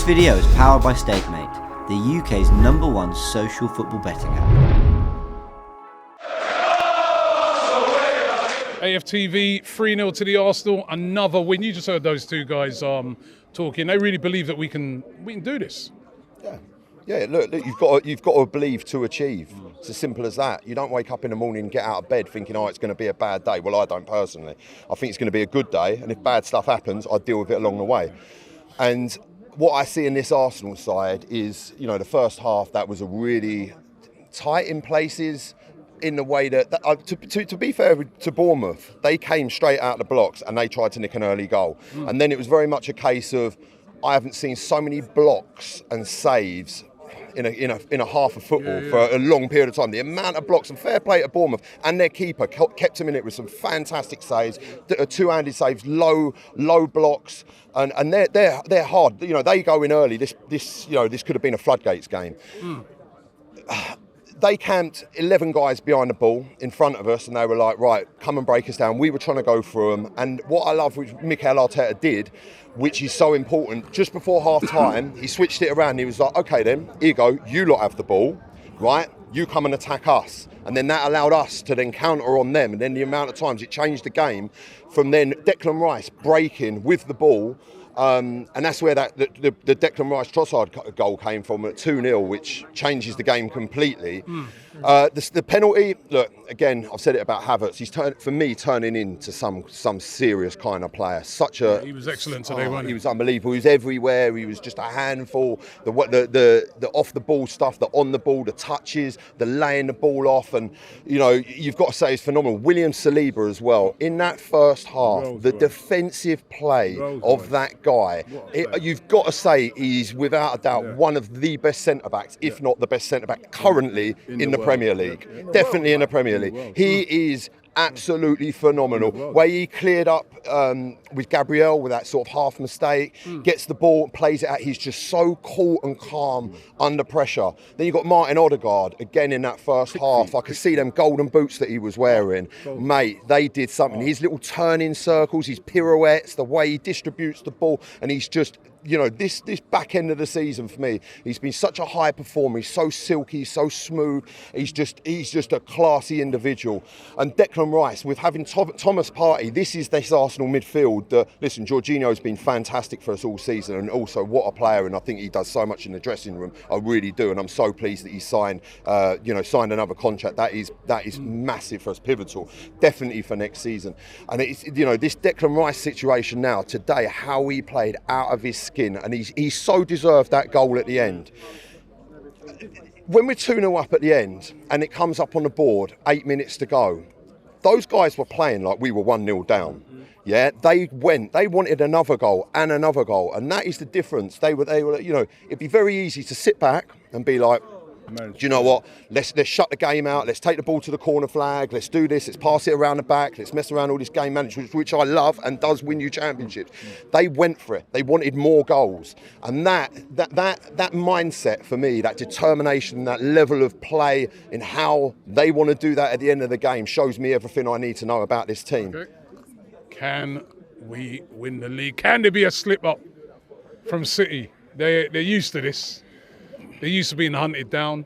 video is powered by StakeMate, the UK's #1 social football betting app. AFTV 3-0 to the Arsenal, another win. You just heard those two guys talking. They really believe that we can do this. Yeah. Look, you've got to believe to achieve. It's as simple as that. You don't wake up in the morning and get out of bed thinking, it's going to be a bad day. Well, I don't personally. I think it's going to be a good day, and if bad stuff happens, I deal with it along the way. And what I see in this Arsenal side is, the first half, that was a really tight in places, in the way that to be fair to Bournemouth, they came straight out of the blocks and they tried to nick an early goal. And then it was very much a case of, I haven't seen so many blocks and saves in a half of football for a long period of time. The amount of blocks, and fair play to Bournemouth, and their keeper kept him in it with some fantastic saves, two-handed saves, low blocks, and they're hard. They go in early. This could have been a floodgates game. They camped 11 guys behind the ball in front of us, and they were like, right, come and break us down. We were trying to go through them. And what I love, which Mikel Arteta did, which is so important, just before half-time, he switched it around. He was like, okay then, here you go, you lot have the ball, right? You come and attack us. And then that allowed us to then counter on them. And then the amount of times it changed the game from then Declan Rice breaking with the ball. And that's where the Declan Rice Trossard goal came from at 2-0, which changes the game completely. The penalty, look, again, I've said it about Havertz. He's turning into some serious kind of player. He was excellent today, wasn't he? He was unbelievable. He was everywhere. He was just a handful. The off the ball stuff, the on the ball, the touches, the laying the ball off, and you've got to say it's phenomenal. William Saliba as well. In that first half, the defensive play of that guy, you've got to say he's without a doubt one of the best centre backs, if not the best centre back currently in the Premier League. Definitely in the Premier League. He is absolutely phenomenal. Way he cleared up with Gabriel with that sort of half mistake, gets the ball, plays it out. He's just so cool and calm under pressure. Then you've got Martin Odegaard again in that first half. I could see them golden boots that he was wearing. Mate, they did something. His little turning circles, his pirouettes, the way he distributes the ball, and he's just, this back end of the season for me, he's been such a high performer. He's so silky, so smooth. He's just a classy individual. And Declan Rice, with having Thomas Partey, this is this Arsenal midfield that, listen, Jorginho's been fantastic for us all season, and also what a player, and I think he does so much in the dressing room. I really do, and I'm so pleased that he signed another contract. That is massive for us, pivotal, definitely for next season. And it's, this Declan Rice situation now, today, how he played out of his skin, and he so deserved that goal at the end. When we're 2-0 up at the end and it comes up on the board, 8 minutes to go, those guys were playing like we were 1-0 down. Yeah, they wanted another goal, and that is the difference. They were, it'd be very easy to sit back and be like, do you know what? Let's shut the game out. Let's take the ball to the corner flag. Let's do this. Let's pass it around the back. Let's mess around all this game management, which I love and does win you championships. They went for it. They wanted more goals, and that mindset for me, that determination, that level of play, in how they want to do that at the end of the game, shows me everything I need to know about this team. Okay. Can we win the league? Can there be a slip up from City? They're used to this. They're used to being hunted down,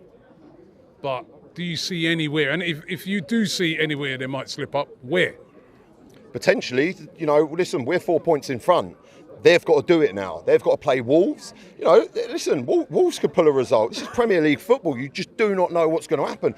but do you see anywhere? And if you do see anywhere they might slip up, where? Potentially, listen, we're 4 points in front. They've got to do it now. They've got to play Wolves. Listen, Wolves could pull a result. This is Premier League football. You just do not know what's going to happen.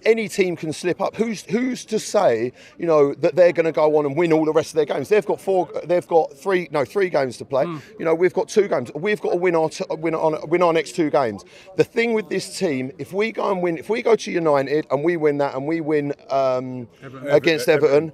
Any team can slip up. Who's to say, that they're going to go on and win all the rest of their games? They've got three games to play. We've got 2 games. We've got to win our next 2 games. The thing with this team, if we go to United and we win that, and we win against Everton,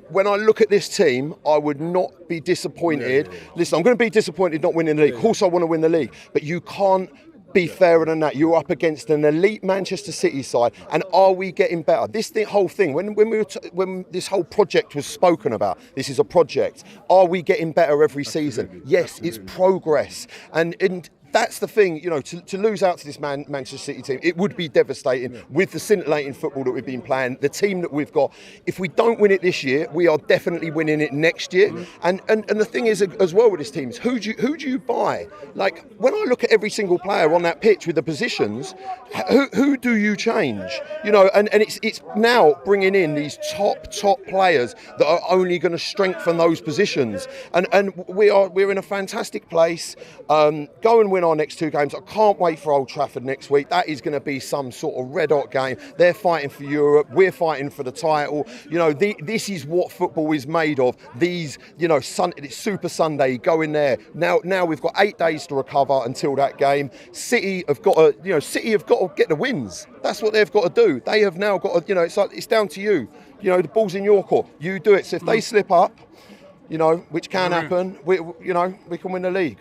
when I look at this team, I would not be disappointed. Listen, I'm going to be disappointed not winning the league. Of course I want to win the league, but you can't be fairer than that. You're up against an elite Manchester City side, and are we getting better? Whole thing, when this whole project was spoken about, this is a project. Are we getting better every season? Yes, it's progress, and that's the thing, you know, to lose out to this Manchester City team, it would be devastating with the scintillating football that we've been playing, the team that we've got. If we don't win it this year, we are definitely winning it next year. And the thing is, as well with this team, is who do you buy? Like, when I look at every single player on that pitch with the positions, who do you change? You know, and it's now bringing in these top players that are only going to strengthen those positions. And we're in a fantastic place. Go and win our next 2 games. I can't wait for Old Trafford next week. That is going to be some sort of red hot game. They're fighting for Europe. We're fighting for the title. You know, this is what football is made of. These, you know, it's Super Sunday. Go in there. Now we've got 8 days to recover until that game. City have got to get the wins. That's what they've got to do. They have now got to, you know, it's down to you. You know, the ball's in your court. You do it. So if they slip up, you know, which can happen, we can win the league.